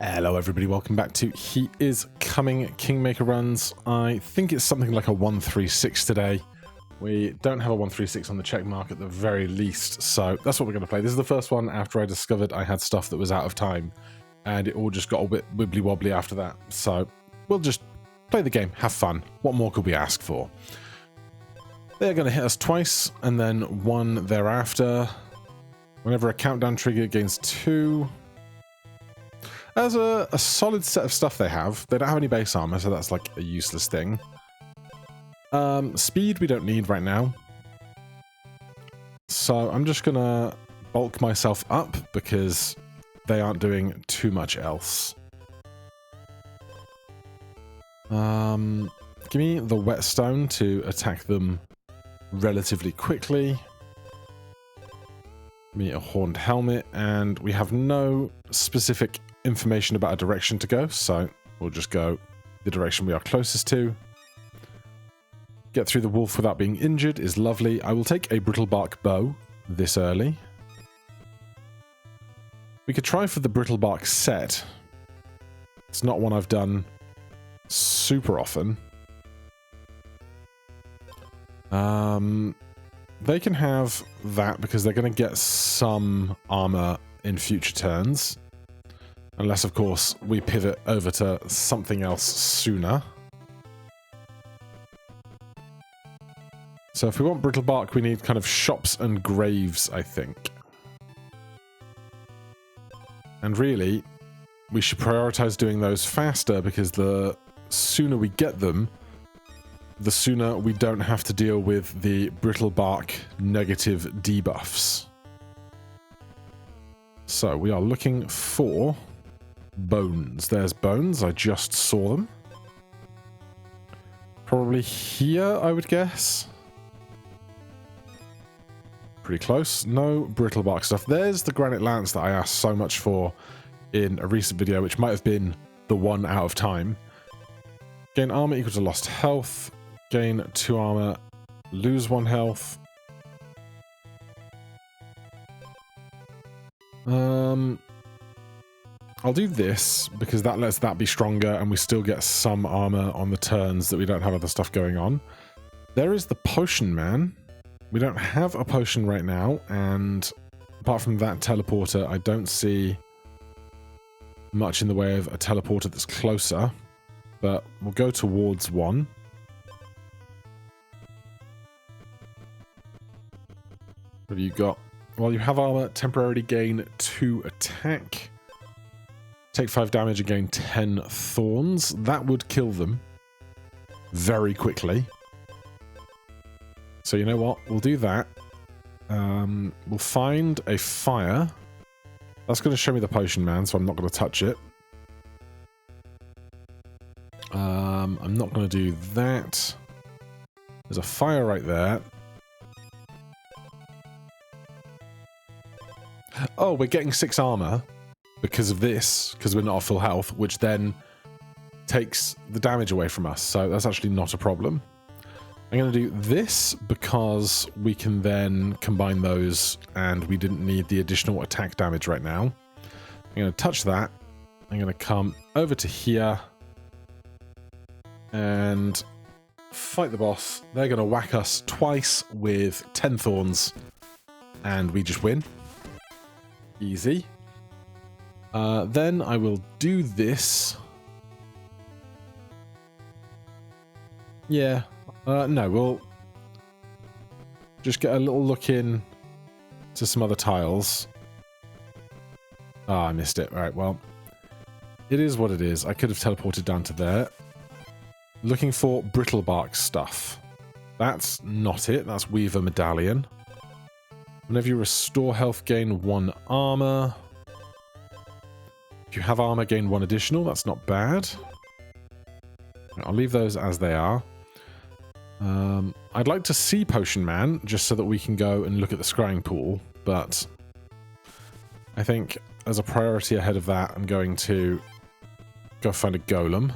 Hello everybody, welcome back to He Is Coming Kingmaker Runs. I think it's something like a 136 today. We don't have a 136 on the check mark at the very least, so that's what we're going to play. This is the first one after I discovered I had stuff that was out of time, and it all just got a bit wibbly wobbly after that. So we'll just play the game, have fun. What more could we ask for? They're going to hit us twice, and then one thereafter. Whenever a countdown trigger gains 2... As a solid set of stuff they have. They don't have any base armor, so that's like a useless thing. Speed we don't need right now. So I'm just gonna bulk myself up because they aren't doing too much else. Give me the whetstone to attack them relatively quickly. Give me a horned helmet, and we have no specific information about a direction to go, so we'll just go the direction we are closest to. Get through the wolf without being injured is lovely. I will take a brittlebark bow this early. We could try for the brittlebark set. It's not one I've done super often. They can have that because they're going to get some armor in future turns. Unless, of course, we pivot over to something else sooner. So if we want brittlebark, we need kind of shops and graves, I think. And really, we should prioritize doing those faster because the sooner we get them, the sooner we don't have to deal with the brittlebark negative debuffs. So we are looking for bones. There's bones. I just saw them. Probably here, I would guess. Pretty close. No brittlebark stuff. There's the granite lance that I asked so much for in a recent video, which might have been the one out of time. Gain armor equal to lost health. Gain 2 armor. Lose 1 health. I'll do this because that lets that be stronger and we still get some armor on the turns that we don't have other stuff going on. There is the potion man. We don't have a potion right now, and apart from that teleporter, I don't see much in the way of a teleporter that's closer, but we'll go towards one. What have you got? Well, you have armor, temporarily gain 2 attack. Take 5 damage and gain 10 thorns. That would kill them very quickly. So you know what? We'll do that. We'll find a fire. That's going to show me the potion man, so I'm not going to touch it. I'm not going to do that. There's a fire right there. Oh, we're getting 6 armor because of this, because we're not at full health, which then takes the damage away from us. So that's actually not a problem. I'm going to do this because we can then combine those and we didn't need the additional attack damage right now. I'm going to touch that. I'm going to come over to here and fight the boss. They're going to whack us twice with 10 thorns and we just win. Easy. Then I will do this. Yeah. No, we'll just get a little look in to some other tiles. Ah, I missed it. All right, well, it is what it is. I could have teleported down to there. Looking for brittlebark stuff. That's not it. That's Weaver Medallion. Whenever you restore health, gain 1 armor. If you have armor, gain 1 additional. That's not bad. I'll leave those as they are. I'd like to see Potion Man, just so that we can go and look at the scrying pool, but I think as a priority ahead of that, I'm going to go find a golem.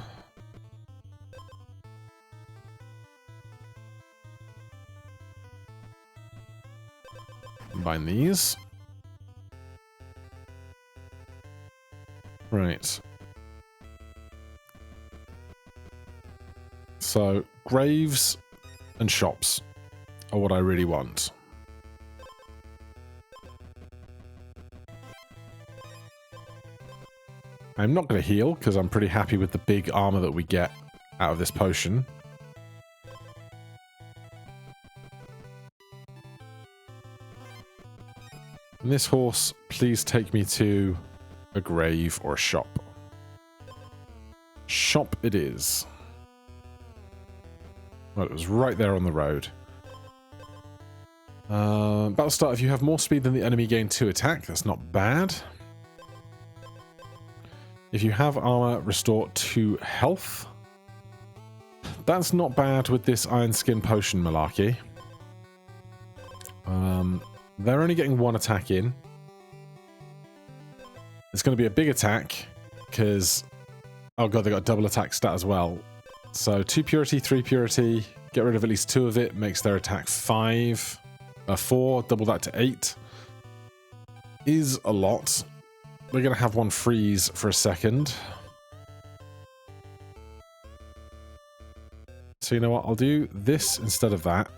Combine these. Right. So, graves and shops are what I really want. I'm not going to heal, because I'm pretty happy with the big armor that we get out of this potion. And this horse, please take me to a grave or a shop. Shop it is. Well, it was right there on the road. Battle start, if you have more speed than the enemy, gain 2 attack. That's not bad. If you have armor, restore 2 health. That's not bad with this iron skin potion malarkey. They're only getting 1 attack in. It's going to be a big attack because, oh god, they got double attack stat as well. So 2 purity, 3 purity, get rid of at least 2 of it, makes their attack 4, double that to 8. Is a lot. We're going to have one freeze for a second. So you know what, I'll do this instead of that.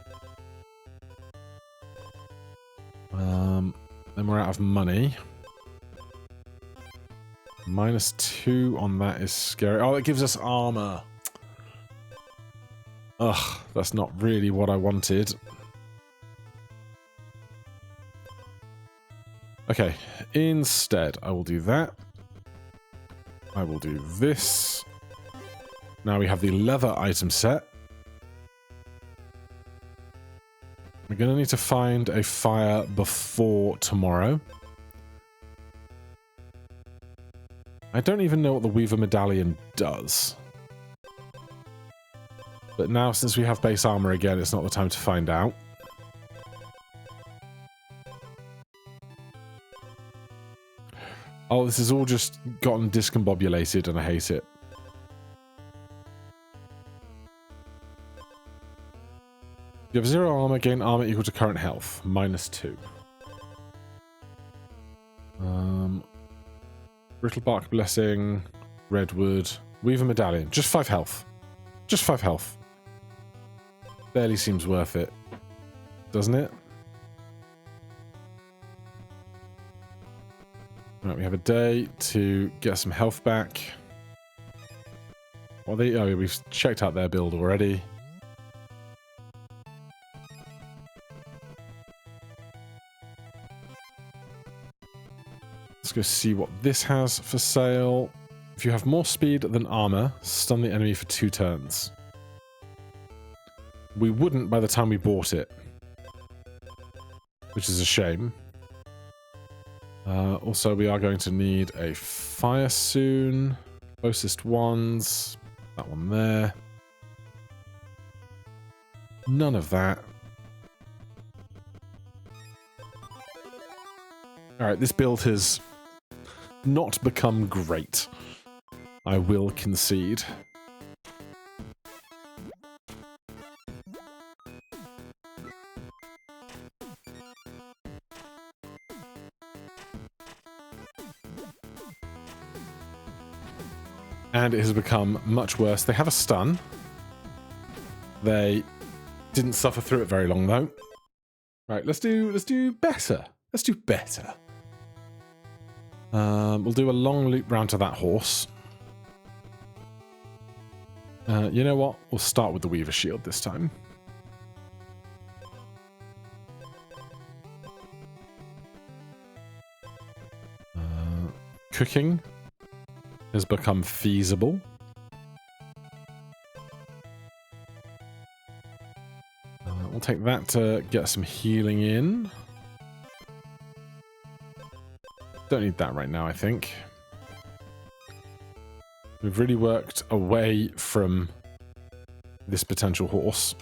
Then we're out of money. -2 on that is scary. Oh, it gives us armor. Ugh, that's not really what I wanted. Okay, instead, I will do that. I will do this. Now we have the leather item set. We're going to need to find a fire before tomorrow. I don't even know what the Weaver Medallion does. But now, since we have base armor again, it's not the time to find out. Oh, this has all just gotten discombobulated and I hate it. You have 0 armor, gain armor equal to current health, -2. Brittle Bark Blessing, Redwood, Weaver Medallion, just 5 health. Just 5 health. Barely seems worth it, doesn't it? Right, we have a day to get some health back. Well, we've checked out their build already. Let's go see what this has for sale. If you have more speed than armor, stun the enemy for 2 turns. We wouldn't by the time we bought it, which is a shame. Also, we are going to need a fire soon. Closest ones. That one there. None of that. Alright, this build has not become great. I will concede. And it has become much worse. They have a stun. They didn't suffer through it very long though. Right, let's do better. Let's do better. We'll do a long loop round to that horse. You know what? We'll start with the Weaver Shield this time. Cooking has become feasible. We'll take that to get some healing in. Don't need that right now, I think. We've really worked away from this potential horse.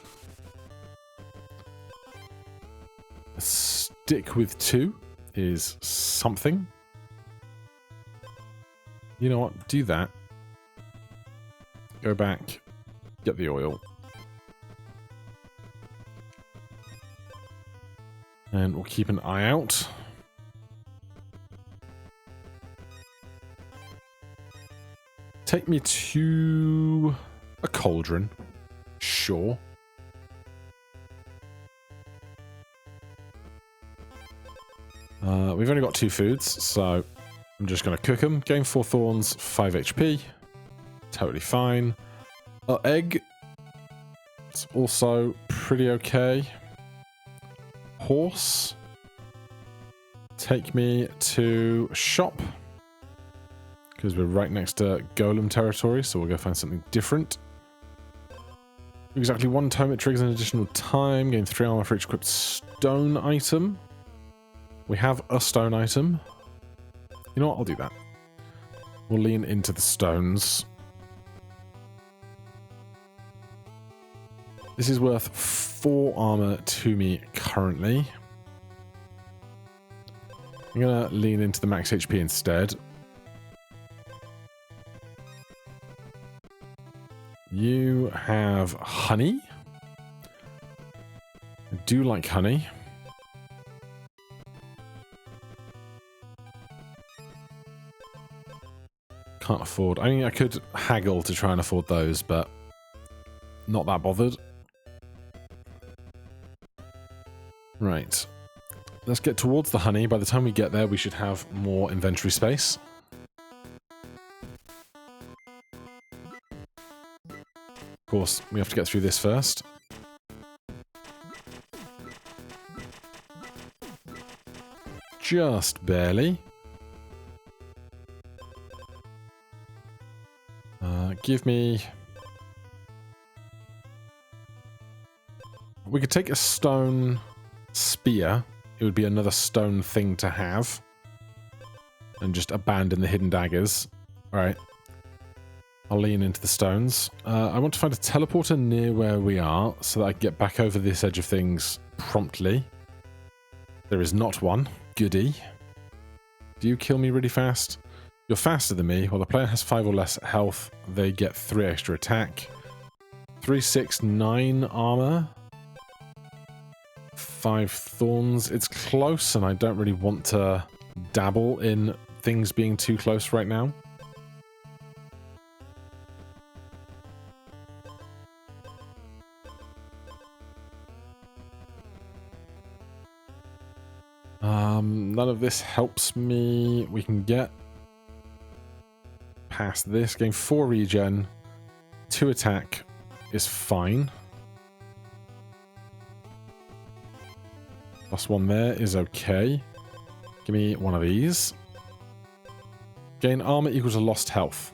A stick with 2 is something. You know what? Do that. Go back. Get the oil. And we'll keep an eye out. Take me to a cauldron. Sure. We've only got 2 foods, so I'm just going to cook them. Gain 4 thorns, 5 HP. Totally fine. Egg. It's also pretty okay. Horse. Take me to shop. Because we're right next to golem territory, so we'll go find something different. Exactly 1 tome, it triggers an additional time. Gain 3 armor for each equipped stone item. We have a stone item. You know what? I'll do that. We'll lean into the stones. This is worth 4 armor to me currently. I'm going to lean into the max HP instead. You have honey. I do like honey. Can't afford... I mean, I could haggle to try and afford those, but not that bothered. Right. Let's get towards the honey. By the time we get there, we should have more inventory space. Of course, we have to get through this first. Just barely. Give me... We could take a stone spear. It would be another stone thing to have. And just abandon the hidden daggers. Alright. I'll lean into the stones. I want to find a teleporter near where we are, so that I can get back over this edge of things promptly. There is not one. Goody. Do you kill me really fast? You're faster than me. While the player has 5 or less health, they get 3 extra attack. 3, 6, 9 armor. 5 thorns. It's close, and I don't really want to dabble in things being too close right now. None of this helps me. We can get past this. Gain 4 regen. 2 attack is fine. +1 there is okay. Give me one of these. Gain armor equals to lost health.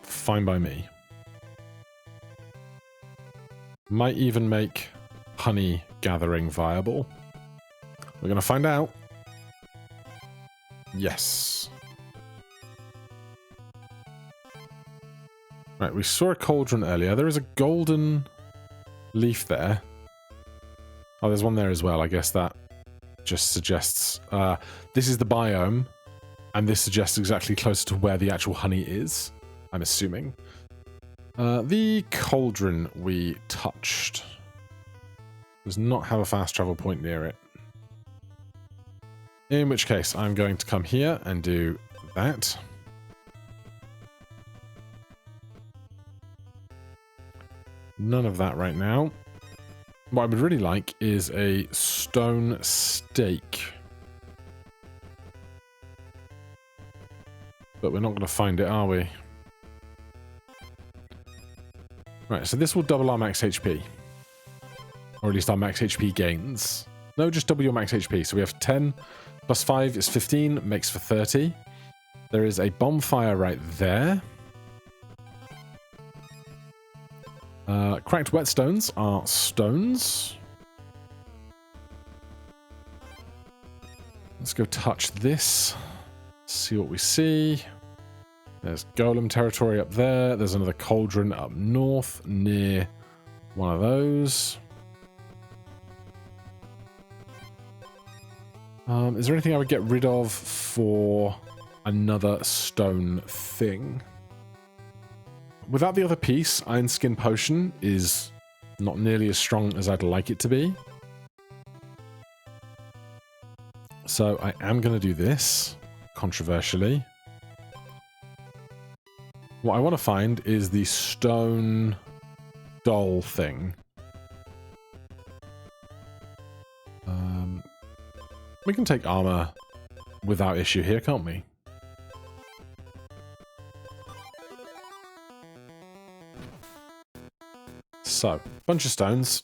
Fine by me. Might even make honey gathering viable. We're going to find out. Yes. Right, we saw a cauldron earlier. There is a golden leaf there. Oh, there's one there as well. I guess that just suggests... this is the biome, and this suggests exactly closer to where the actual honey is, I'm assuming. The cauldron we touched does not have a fast travel point near it. In which case, I'm going to come here and do that. None of that right now. What I would really like is a stone stake. But we're not going to find it, are we? Right, so this will double our max HP. Or at least our max HP gains. No, just double your max HP. So we have 10 plus 5 is 15, makes for 30. There is a bonfire right there. Cracked whetstones are stones. Let's go touch this. See what we see. There's golem territory up there. There's another cauldron up north near one of those. Is there anything I would get rid of for another stone thing? Without the other piece, Iron Skin Potion is not nearly as strong as I'd like it to be. So I am going to do this, controversially. What I want to find is the stone doll thing. We can take armor without issue here, can't we? So, bunch of stones.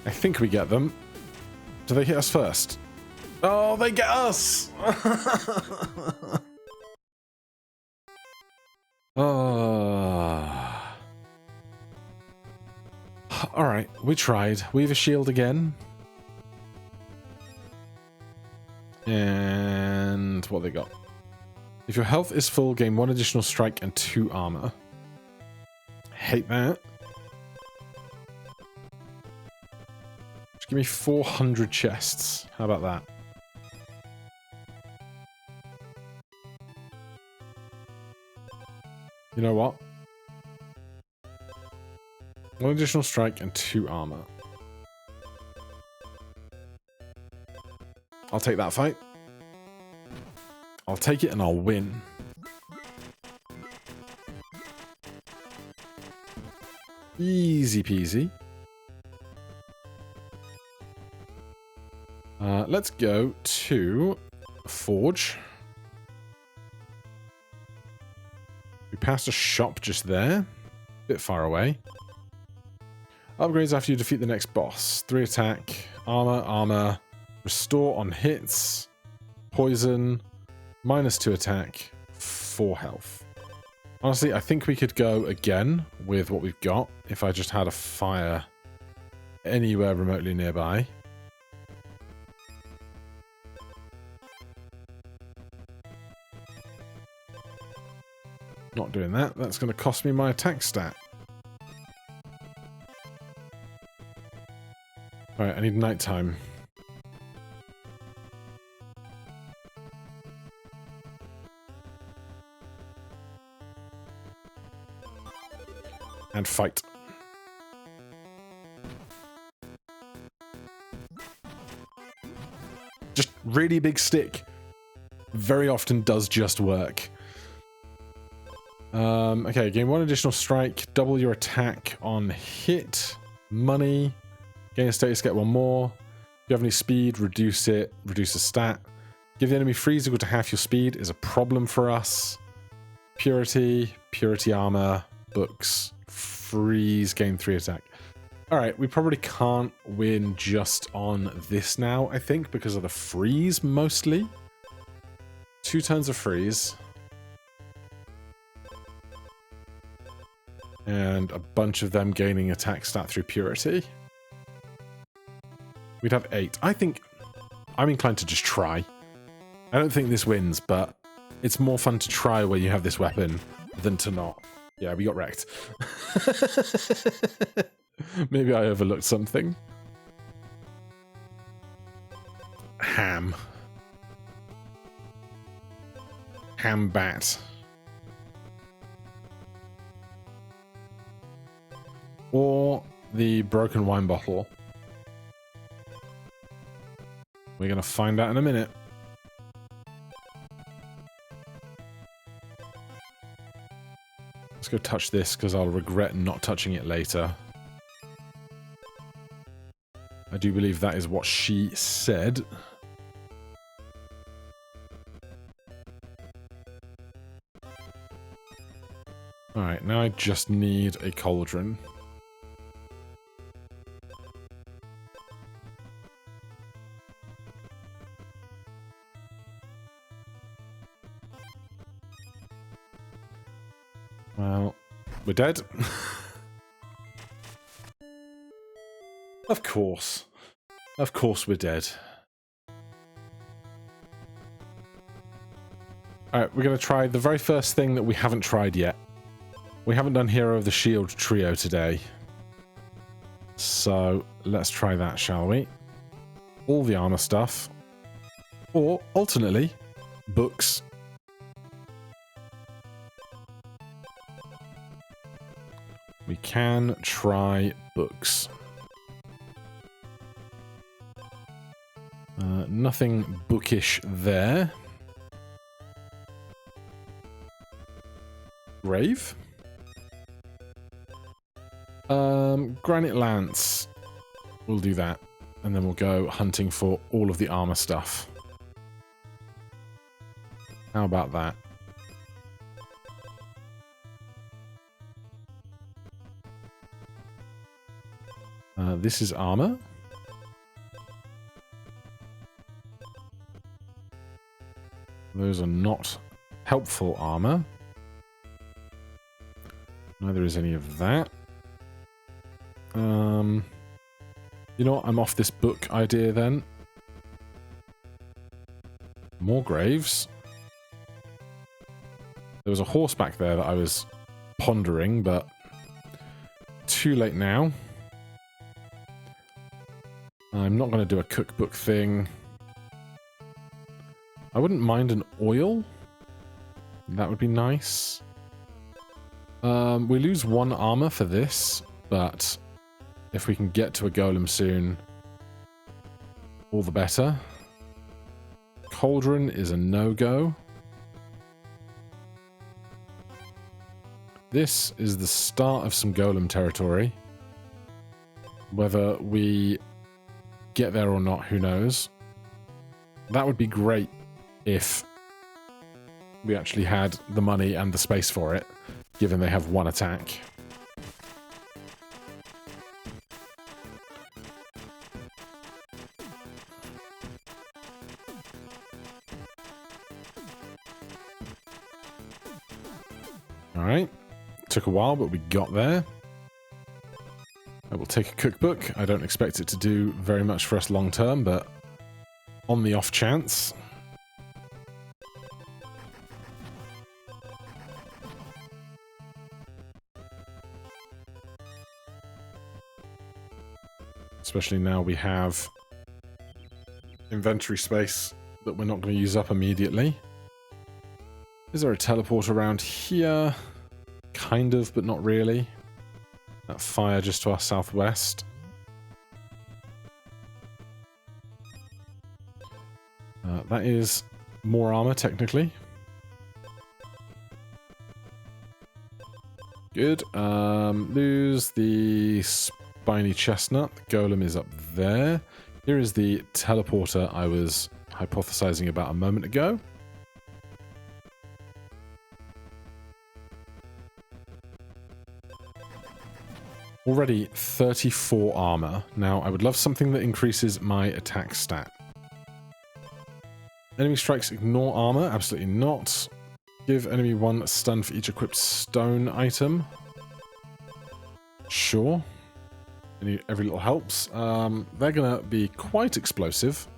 I think we get them. Do they hit us first? Oh, they get us! Alright, we tried. We have a shield again. And what they got? If your health is full, gain 1 additional strike and 2 armor. Hate that. Just give me 400 chests. How about that? You know what? 1 additional strike and 2 armor. I'll take that fight. I'll take it and I'll win. Easy peasy. Let's go to Forge. We passed a shop just there. Bit far away. Upgrades after you defeat the next boss. 3 attack, armor, restore on hits, poison, -2 attack, 4 health. Honestly, I think we could go again with what we've got if I just had a fire anywhere remotely nearby. Not doing that. That's going to cost me my attack stat. Alright, I need nighttime. And fight. Just really big stick. Very often does just work. Okay, gain 1 additional strike, double your attack on hit, money, gain a status, get 1 more. If you have any speed, reduce it, reduce a stat. Give the enemy freeze equal to half your speed is a problem for us. Purity armor, books, freeze, gain 3 attack. Alright, we probably can't win just on this now, I think, because of the freeze, mostly. 2 turns of freeze. And a bunch of them gaining attack stat through purity. We'd have 8. I think I'm inclined to just try. I don't think this wins, but it's more fun to try when you have this weapon than to not. Yeah, we got wrecked. Maybe I overlooked something. Ham bat. Or the broken wine bottle. We're going to find out in a minute. Let's go touch this because I'll regret not touching it later. I do believe that is what she said. Alright, now I just need a cauldron. Well, we're dead. Of course. Of course we're dead. Alright, we're going to try the very first thing that we haven't tried yet. We haven't done Hero of the Shield trio today. So, let's try that, shall we? All the armor stuff. Or, alternately, books. We can try books. Nothing bookish there. Grave? Granite Lance. We'll do that. And then we'll go hunting for all of the armor stuff. How about that? This is armor. Those are not helpful armor. Neither is any of that. You know what? I'm off this book idea then. More graves. There was a horse back there that I was pondering, but too late now. I'm not going to do a cookbook thing. I wouldn't mind an oil. That would be nice. We lose 1 armor for this, but if we can get to a golem soon, all the better. Cauldron is a no-go. This is the start of some golem territory. Whether we get there or not, who knows. That would be great if we actually had the money and the space for it, given they have 1 attack. Alright. Took a while, but we got there. I will take a cookbook. I don't expect it to do very much for us long term, but on the off chance. Especially now we have inventory space that we're not going to use up immediately. Is there a teleport around here? Kind of, but not really. That fire just to our southwest. That is more armor, technically. Good. Lose the spiny chestnut. The golem is up there. Here is the teleporter I was hypothesizing about a moment ago. Already 34 armor. Now, I would love something that increases my attack stat. Enemy strikes ignore armor. Absolutely not. Give enemy 1 stun for each equipped stone item. Sure. Every little helps. They're going to be quite explosive.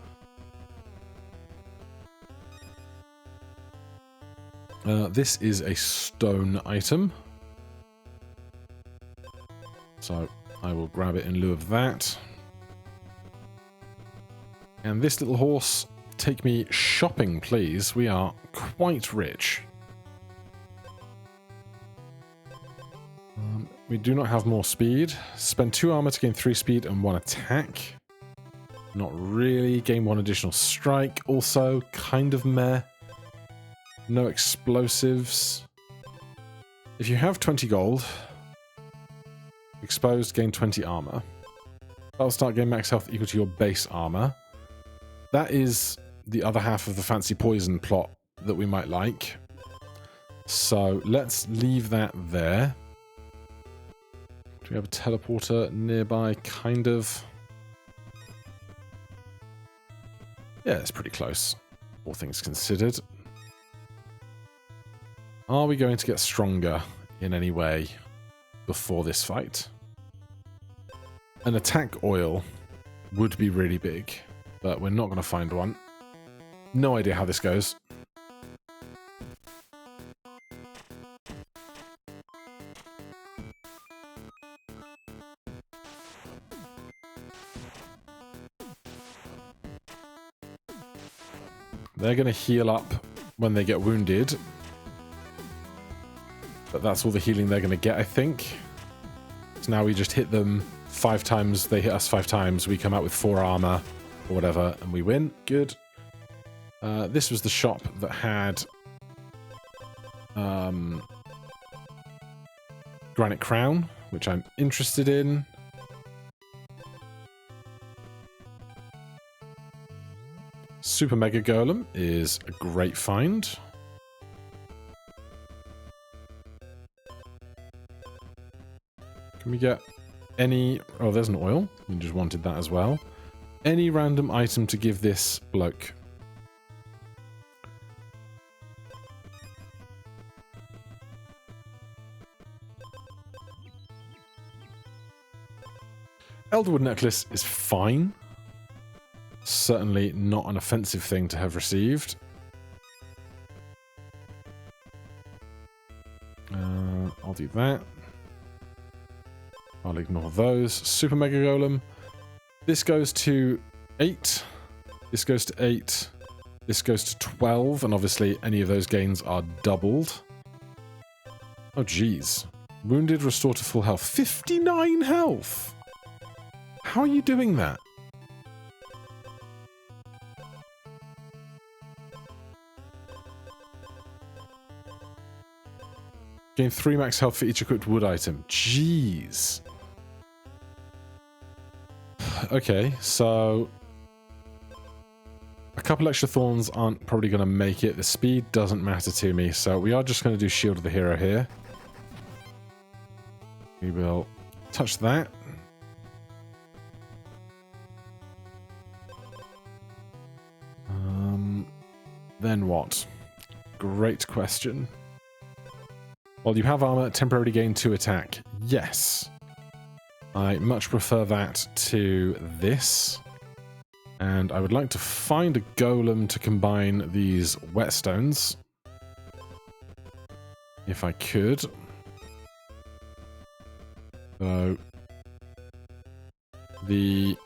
This is a stone item. So I will grab it in lieu of that. And this little horse, take me shopping, please. We are quite rich. We do not have more speed. Spend 2 armor to gain 3 speed and 1 attack. Not really. Gain 1 additional strike. Also, kind of meh. No explosives. If you have 20 gold... Exposed, gain 20 armor. Battle start, gain max health equal to your base armor. That is the other half of the fancy poison plot that we might like. So let's leave that there. Do we have a teleporter nearby? Kind of. Yeah, it's pretty close, all things considered. Are we going to get stronger in any way before this fight? An attack oil would be really big, but we're not going to find one. No idea how this goes. They're going to heal up when they get wounded. But that's all the healing they're going to get, I think. So now we just hit them 5 times. They hit us 5 times. We come out with 4 armor or whatever, and we win. Good. This was the shop that had Granite Crown, which I'm interested in. Super Mega Golem is a great find. Can we get any... Oh, there's an oil. We just wanted that as well. Any random item to give this bloke. Elderwood Necklace is fine. Certainly not an offensive thing to have received. I'll do that. I'll ignore those. Super Mega Golem. This goes to 8. This goes to 8. This goes to 12. And obviously any of those gains are doubled. Oh, geez. Wounded, restore to full health. 59 health! How are you doing that? Gain 3 max health for each equipped wood item. Jeez. Okay, so a couple extra thorns aren't probably going to make it. The speed doesn't matter to me, so we are just going to do Shield of the Hero here. We will touch that. Then what? Great question. Well, you have armor, temporarily gain 2 attack. Yes. I much prefer that to this. And I would like to find a golem to combine these whetstones. If I could. So the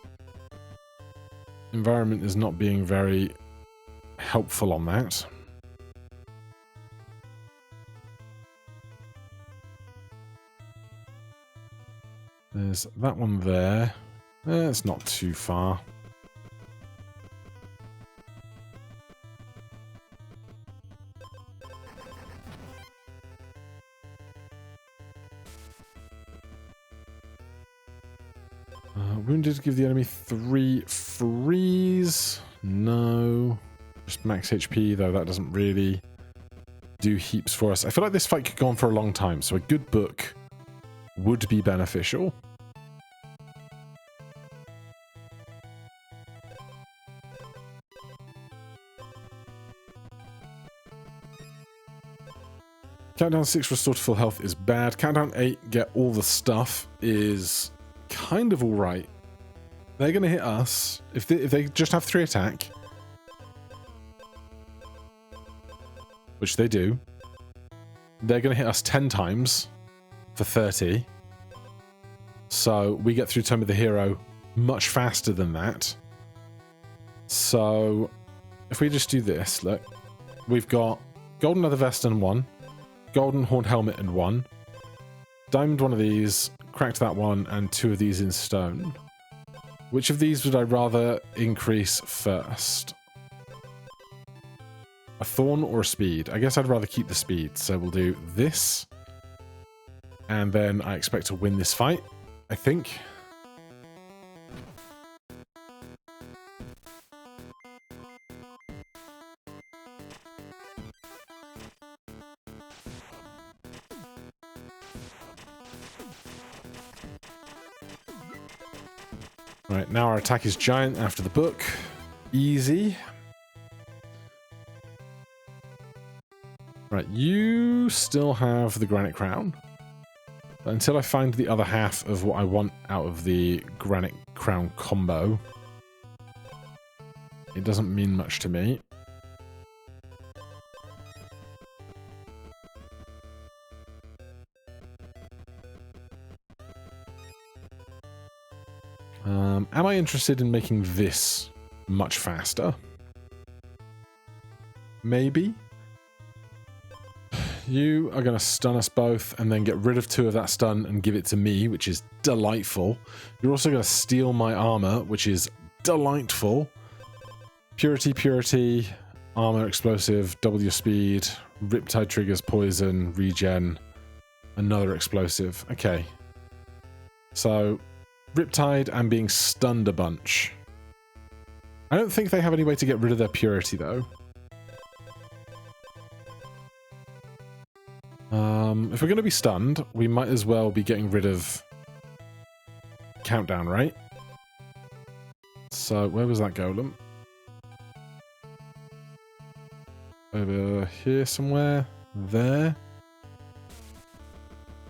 environment is not being very helpful on that. There's that one there. It's not too far. Wounded, give the enemy 3 freeze. No. Just max HP, though that doesn't really do heaps for us. I feel like this fight could go on for a long time, so a good book would be beneficial. Countdown 6 restore to full health is bad. Countdown 8 get all the stuff is kind of alright. They're going to hit us. If they just have 3 attack, which they do, they're going to hit us 10 times for 30. So we get through Tome of the Hero much faster than that. So if we just do this, look, we've got golden leather vest and 1, golden horn helmet and 1, diamond one of these, cracked that one, and 2 of these in stone. Which of these would I rather increase first? A thorn or a speed? I guess I'd rather keep the speed, so we'll do this. And then I expect to win this fight, I think. Right, now our attack is giant after the book. Easy. Right, you still have the Granite Crown. But until I find the other half of what I want out of the Granite Crown combo, it doesn't mean much to me. Am I interested in making this much faster? maybe. You are going to stun us both and then get rid of 2 of that stun and give it to me, which is delightful. You're also going to steal my armor, which is delightful. Purity, purity, armor, explosive, double your speed, Riptide triggers, poison, regen, another explosive. Okay. So, Riptide and being stunned a bunch. I don't think they have any way to get rid of their purity, though. If we're going to be stunned, we might as well be getting rid of countdown, right? So, where was that golem? Over here somewhere. There.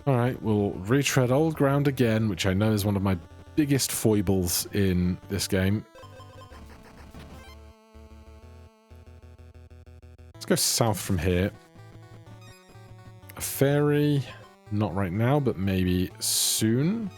Alright, we'll retread old ground again, which I know is one of my biggest foibles in this game. Let's go south from here. A fairy, not right now, but maybe soon.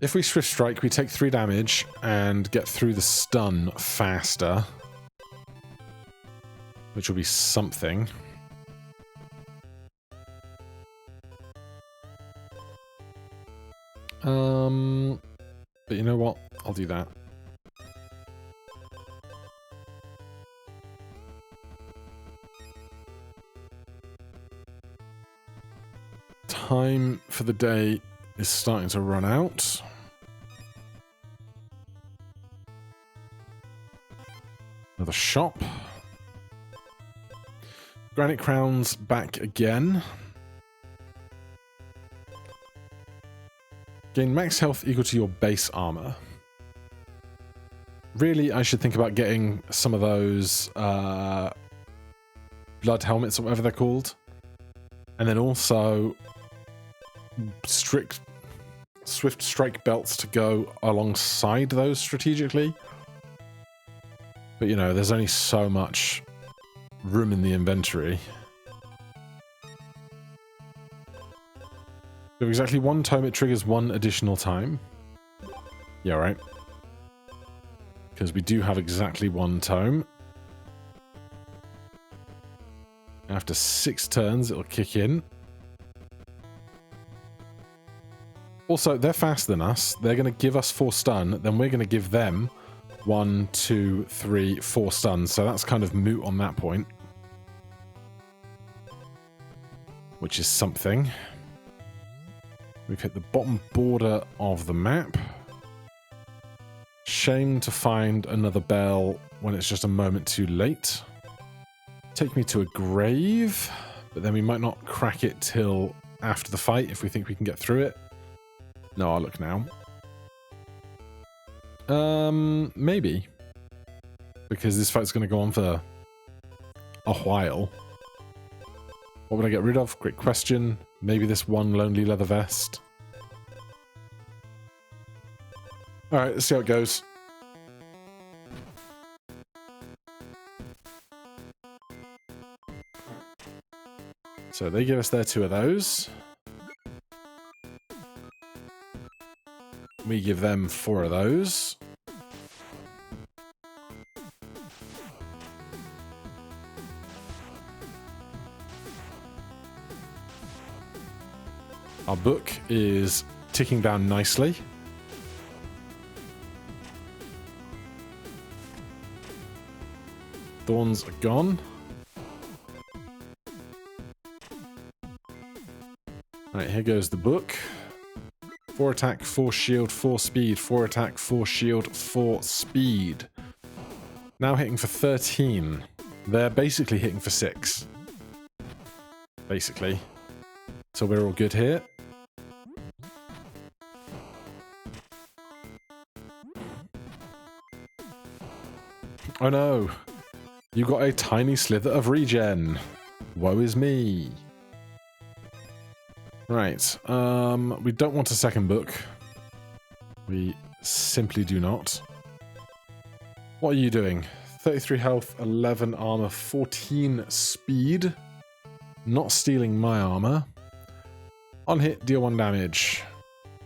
If we Swift Strike, we take 3 damage and get through the stun faster. Which will be something. But you know what? I'll do that. Time for the day is starting to run out. Another shop. Granite crowns back again. Gain max health equal to your base armor. Really, I should think about getting some of those blood helmets or whatever they're called. And then also Swift Strike belts to go alongside those strategically. But you know, there's only so much room in the inventory. So exactly 1 tome, it triggers 1 additional time. Yeah, right. Because we do have exactly 1 tome. After 6 turns, it'll kick in. Also, they're faster than us. They're going to give us 4 stun, then we're going to give them 1, 2, 3, 4 stuns. So that's kind of moot on that point. Which is something. We've hit the bottom border of the map. Shame to find another bell when it's just a moment too late. Take me to a grave, but then we might not crack it till after the fight if we think we can get through it. No, I'll look now. Maybe. Because this fight's going to go on for a while. What would I get rid of? Great question. Maybe this 1 lonely leather vest. Alright, let's see how it goes. So they give us their 2 of those. We give them 4 of those. Our book is ticking down nicely. Thorns are gone. Alright, here goes the book. 4 attack, 4 shield, 4 speed. 4 attack, 4 shield, 4 speed. Now hitting for 13. They're basically hitting for 6. Basically. So we're all good here. Oh no! You got a tiny slither of regen. Woe is me. Right, we don't want a second book. We simply do not. What are you doing? 33 health, 11 armor, 14 speed. Not stealing my armor. On hit, deal 1 damage.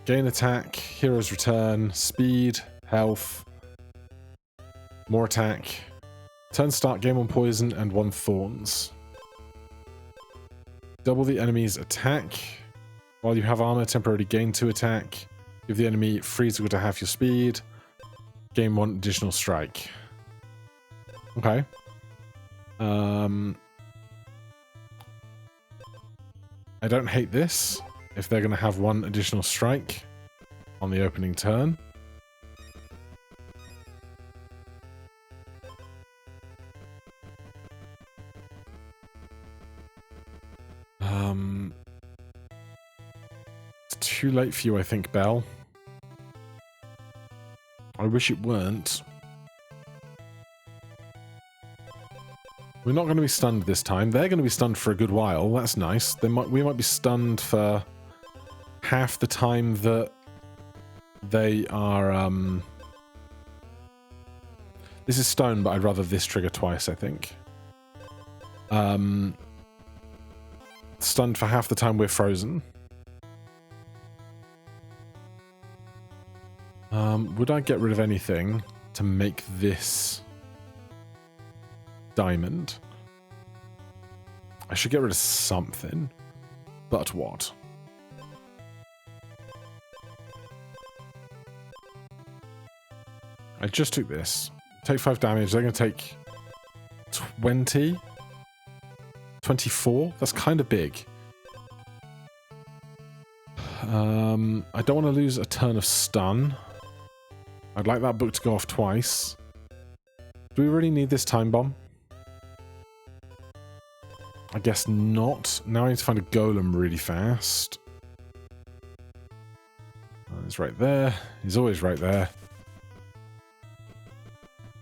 Gain attack, hero's return, speed, health, more attack. Turn start, gain 1 poison and 1 thorns. Double the enemy's attack. While you have armor, temporarily gain 2 attack. Give the enemy freeze equal to half your speed. Gain 1 additional strike. Okay. I don't hate this if they're going to have 1 additional strike on the opening turn. It's too late for you, I think, Belle. I wish it weren't. We're not going to be stunned this time. They're going to be stunned for a good while. That's nice. We might be stunned for half the time that they are... This is stone, but I'd rather this trigger twice, I think. Stunned for half the time we're frozen. Would I get rid of anything to make this diamond? I should get rid of something. But what? I just took this. Take 5 damage. They're going to take 20. 24? That's kind of big. I don't want to lose a turn of stun. I'd like that book to go off twice. Do we really need this time bomb? I guess not. Now I need to find a golem really fast. Oh, he's right there. He's always right there.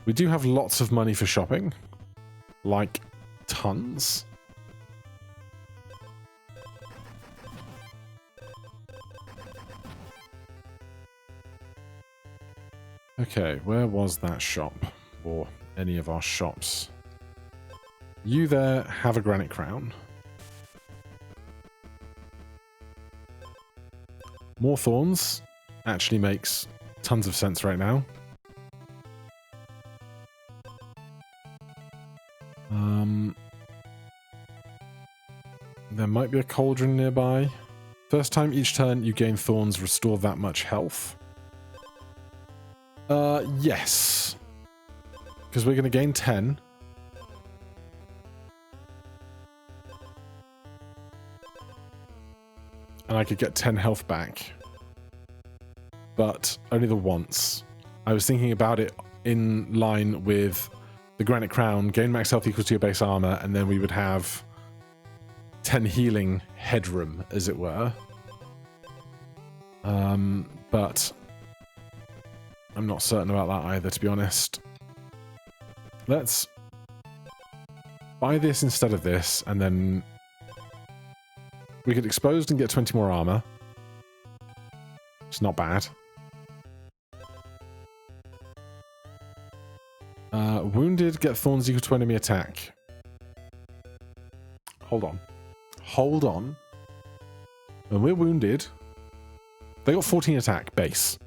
We do have lots of money for shopping. Like, tons. Okay, where was that shop? Or any of our shops? You there have a granite crown. More thorns actually makes tons of sense right now. There might be a cauldron nearby. First time each turn you gain thorns, restore that much health. Yes. Because we're going to gain 10. And I could get 10 health back. But only the once. I was thinking about it in line with the Granite Crown, gain max health equal to your base armor, and then we would have 10 healing headroom, as it were. But I'm not certain about that either, to be honest. Let's buy this instead of this, and then we get exposed and get 20 more armor. It's not bad. Wounded, get thorns equal to enemy attack. Hold on. Hold on. When we're wounded, they got 14 attack base.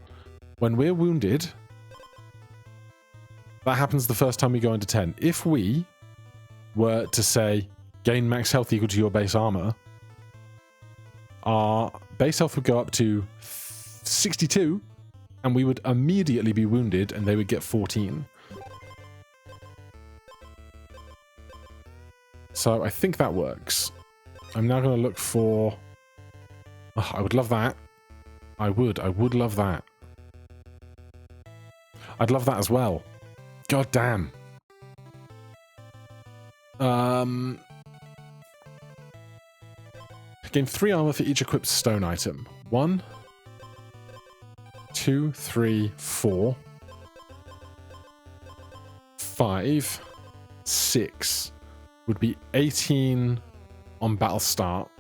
When we're wounded, that happens the first time we go into 10. If we were to say, gain max health equal to your base armor, our base health would go up to 62, and we would immediately be wounded, and they would get 14. So I think that works. I'm now going to look for... Oh, I would love that. I would love that. I'd love that as well. God damn. Gain 3 armor for each equipped stone item. 1, 2, 3, 4, 5, 6. Would be 18 on battle start.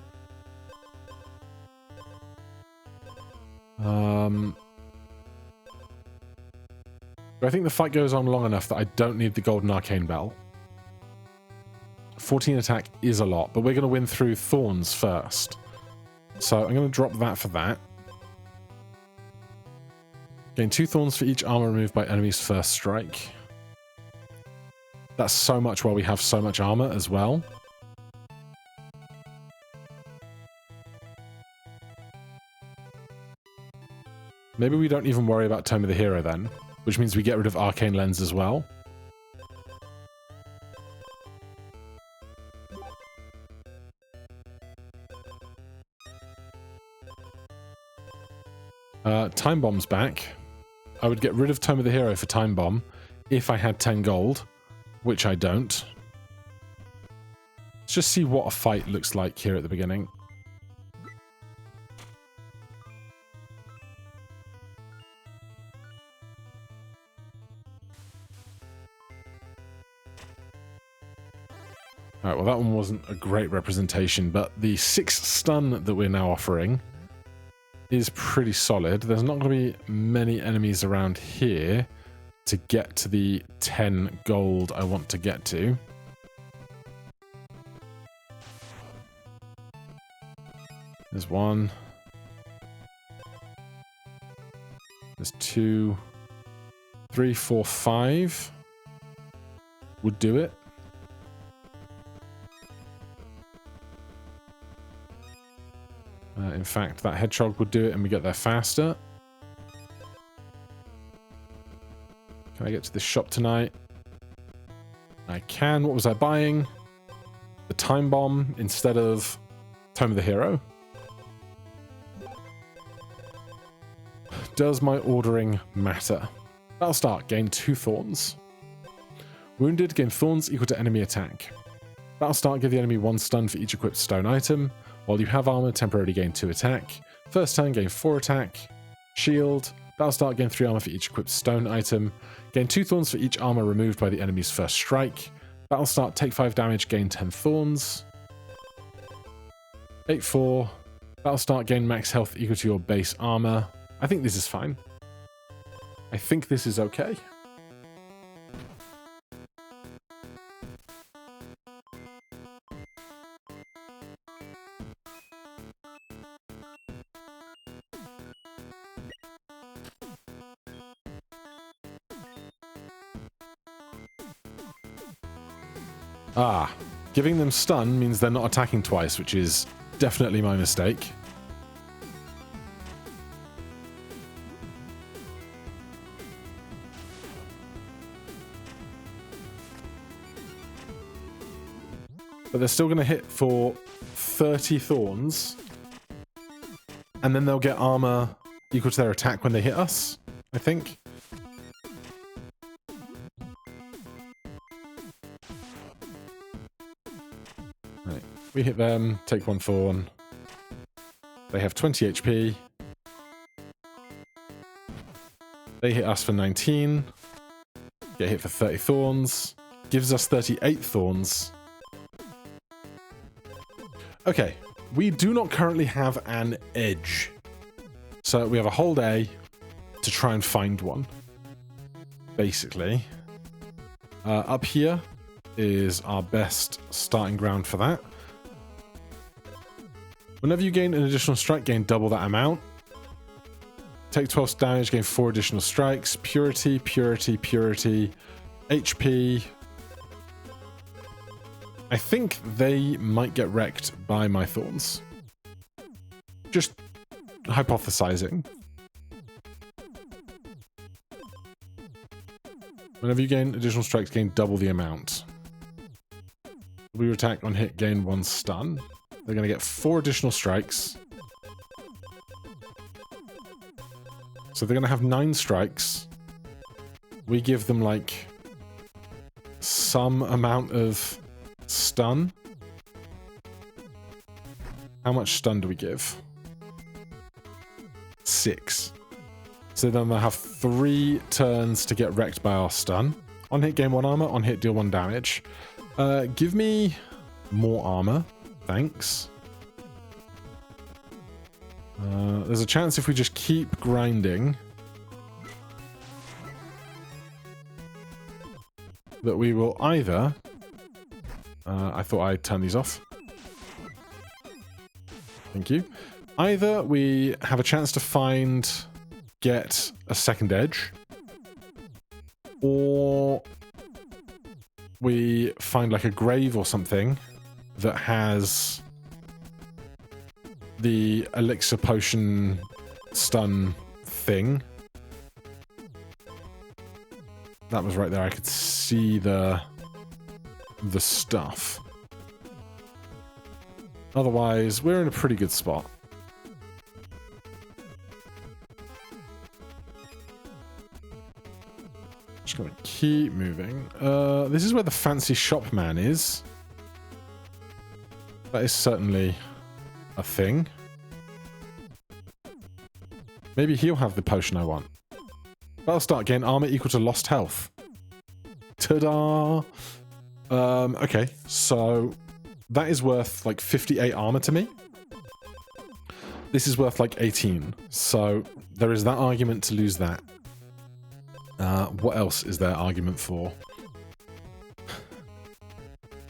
I think the fight goes on long enough that I don't need the golden arcane bell 14 attack is a lot, but we're going to win through thorns first. So I'm going to drop that for that. Gain 2 thorns for each armor removed by enemy's first strike. That's so much while we have so much armor as well. Maybe we don't even worry about Tome of the Hero then, which means we get rid of Arcane Lens as well. Time Bomb's back. I would get rid of Tome of the Hero for Time Bomb if I had 10 gold, which I don't. Let's just see what a fight looks like here at the beginning. Alright, well that one wasn't a great representation, but the 6 stun that we're now offering is pretty solid. There's not going to be many enemies around here to get to the 10 gold I want to get to. There's 1. There's 2. 3, 4, 5 would do it. In fact, that hedgehog would do it and we get there faster. Can I get to this shop tonight? I can. What was I buying? The Time Bomb instead of Tome of the Hero. Does my ordering matter? Battle start, gain 2 thorns. Wounded, gain thorns equal to enemy attack. Battle start, give the enemy 1 stun for each equipped stone item. While you have armor, temporarily gain 2 attack. First turn, gain 4 attack. Shield. Battle start, gain 3 armor for each equipped stone item. Gain 2 thorns for each armor removed by the enemy's first strike. Battle start, take 5 damage, gain 10 thorns. 8-4. Battle start, gain max health equal to your base armor. I think this is fine. I think this is okay. Ah, giving them stun means they're not attacking twice, which is definitely my mistake. But they're still going to hit for 30 thorns. And then they'll get armor equal to their attack when they hit us, I think. Right. We hit them, take 1 thorn. They have 20 HP. They hit us for 19. Get hit for 30 thorns. Gives us 38 thorns. Okay, we do not currently have an edge. So we have a whole day to try and find one. Basically. Up here is our best starting ground for that. Whenever you gain an additional strike, gain double that amount. Take 12 damage, gain 4 additional strikes. Purity, purity, purity. HP. I think they might get wrecked by my thorns. Just hypothesizing. Whenever you gain additional strikes, gain double the amount. We attack on hit, gain 1 stun. They're going to get 4 additional strikes. So they're going to have 9 strikes. We give them like some amount of stun. How much stun do we give? 6. So then they'll have 3 turns to get wrecked by our stun. On hit, gain 1 armor. On hit, deal 1 damage. Give me more armor. Thanks. There's a chance if we just keep grinding that we will either I thought I'd turn these off. Thank you. Either we have a chance to get a second edge, or we find like a grave or something that has the elixir potion stun thing. That was right there. I could see the stuff. Otherwise, we're in a pretty good spot. Just gonna keep moving. This is where the fancy shop man is. That is certainly a thing. Maybe he'll have the potion I want. Battle start, gain armor equal to lost health. Ta-da! Okay, so that is worth like 58 armor to me. This is worth like 18. So there is that argument to lose that. What else is there argument for?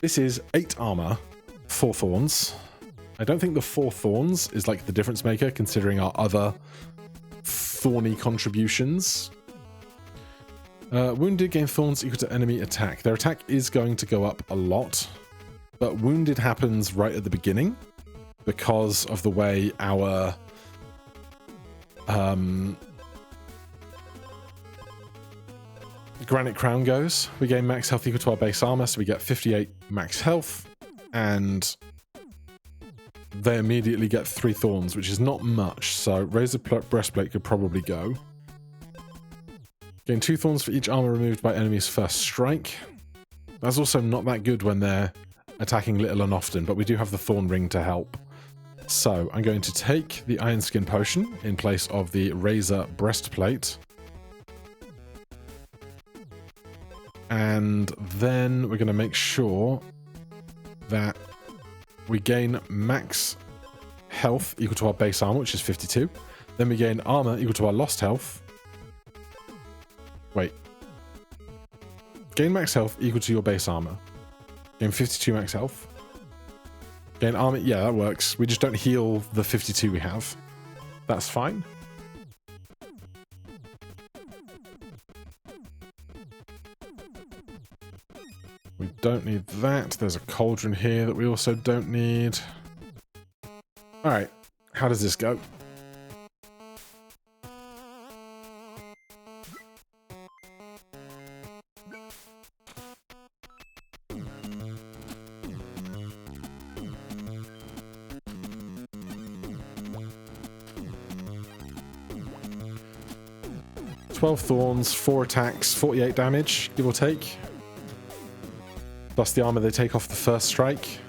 This is 8 armor, 4 thorns. I don't think the 4 thorns is like the difference maker considering our other thorny contributions. Wounded gain thorns equal to enemy attack. Their attack is going to go up a lot, but wounded happens right at the beginning because of the way our Granite Crown goes. We gain max health equal to our base armor, so we get 58 max health, and they immediately get 3 thorns, which is not much, so Razor Breastplate could probably go. Gain 2 thorns for each armor removed by enemy's first strike. That's also not that good when they're attacking little and often, but we do have the Thorn Ring to help. So I'm going to take the Iron Skin Potion in place of the Razor Breastplate. And then we're going to make sure that we gain max health equal to our base armor, which is 52. Then we gain armor equal to our lost health. Wait. Gain max health equal to your base armor. Gain 52 max health. Gain armor. Yeah, that works. We just don't heal the 52 we have. That's fine. We don't need that. There's a cauldron here that we also don't need. Alright. How does this go? "12 thorns, 4 attacks, 48 damage, give or take. Plus the armor they take off the first strike.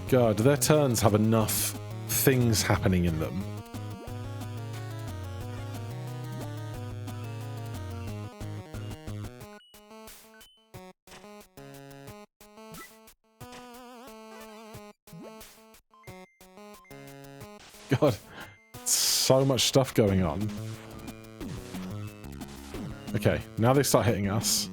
God, do their turns have enough things happening in them? God, so much stuff going on. Okay, now they start hitting us.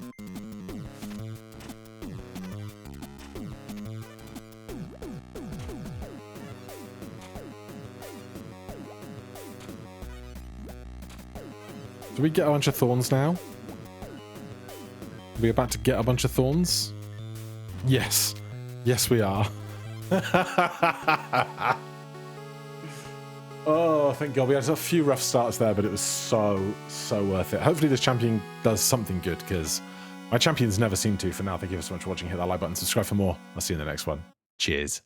Do we get a bunch of thorns now? Are we about to get a bunch of thorns? Yes. Yes, we are. Oh, thank God. We had a few rough starts there, but it was so worth it. Hopefully this champion does something good, because my champions never seem to. For now, thank you so much for watching. Hit that like button, subscribe for more. I'll see you in the next one. Cheers.